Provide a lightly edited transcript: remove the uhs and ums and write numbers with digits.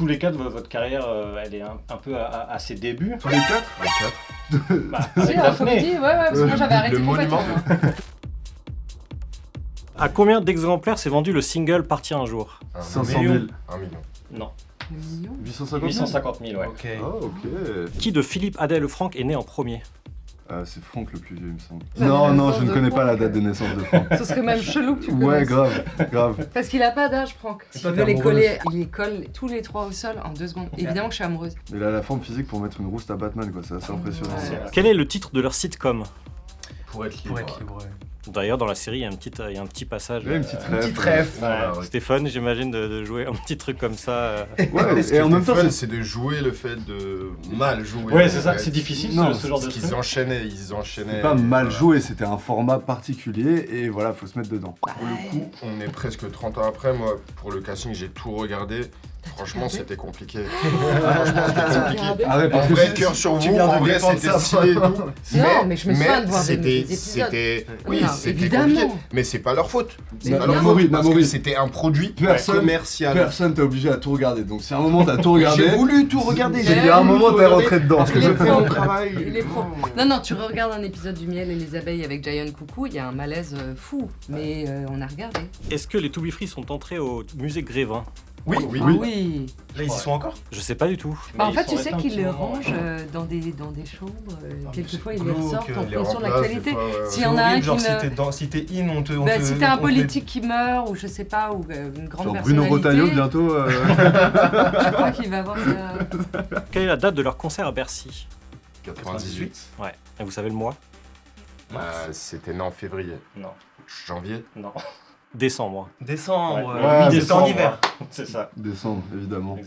tous les quatre, votre carrière, elle est un peu à ses débuts. Tous les quatre? Bah, Si, avec alors, faut le Daphné. dire, ouais, parce que moi j'avais arrêté Le complètement. monument. À combien d'exemplaires s'est vendu le single Partir un jour? 500 000. 1 million. Non. Un million. 850 000. 850 000, ouais. Ok. Ah, ok. Qui de Philippe, Adèle ou Franck est né en premier? C'est Franck le plus vieux, il me semble. La Non, naissance je ne de connais pas la Franck. date de naissance de Franck. Ce serait même chelou que tu Ouais, connaisses. grave. Parce qu'il a pas d'âge, Franck. C'est Il pas veut les amoureuse. coller, il les colle tous les trois au sol en 2 secondes. Évidemment que je suis amoureuse. Il a la forme physique pour mettre une rousse à Batman, quoi. C'est assez impressionnant. Ouais. Quel est le titre de leur sitcom? Pour être libre. Ouais. D'ailleurs, dans la série, il y a un petit passage. Ouais, une petite ref. Petite ref. Ouais. C'était fun, j'imagine, de jouer un petit truc comme ça. Ouais, Ce qui et en était même temps, fun, c'est de jouer le fait de mal jouer. Ouais, c'est ça, Ouais. c'est difficile Non, ce genre de Parce truc. qu'ils enchaînaient, c'est pas mal joué, c'était un format particulier et voilà, faut se mettre dedans. Bah, Pour le coup, on est presque 30 ans après. Moi, pour le casting, j'ai tout regardé. Franchement, regardé c'était compliqué. regardé Arrête, En parce que vrai, si- cœur sur tu vous, viens de en vrai, défendre c'était ça. stylé et tout. Non, mais je me souviens de voir des épisodes. C'était... Oui, Non, c'était évidemment. compliqué. Mais c'est pas leur faute. C'est Mais pas leur évidemment. faute, parce que Maurice. c'était un produit Personne- commercial. Personne t'a obligé à tout regarder, donc si à un moment t'as tout regardé, J'ai voulu tout regarder. c'est qu'il y a un moment t'es rentré dedans. Parce que Il je est fais pro. mon travail. Il est pro. Non, tu regardes un épisode du Miel et les abeilles avec Giant Coucou, il y a un malaise fou, mais on a regardé. Est-ce que les To Be Free sont entrés au musée Grévin? Oui. Oui. Ah oui. Là, ils y sont encore. Je sais pas du tout. Bah, en Mais fait, ils tu sont sais restés un qu'ils petit les moment. rangent dans des chambres. Quelquefois, ils les glauque, ressortent en les fonction de remplacent, l'actualité. des fois, ouais, ouais. S'il y en a un qui genre meurt. si t'es in, on te. Bah, si t'as un on te- politique qui meurt, ou je sais pas, ou une grande Genre Bruno personnalité, Retailleau bientôt. je crois qu'il va avoir sa... Quelle est la date de leur concert à Bercy? 98. Ouais. Et vous savez le mois? C'était en février. Non. Janvier. Non. Décembre. Décembre. Ouais. Oui, Ouais, c'était en décembre. hiver. C'est ça. Décembre, évidemment.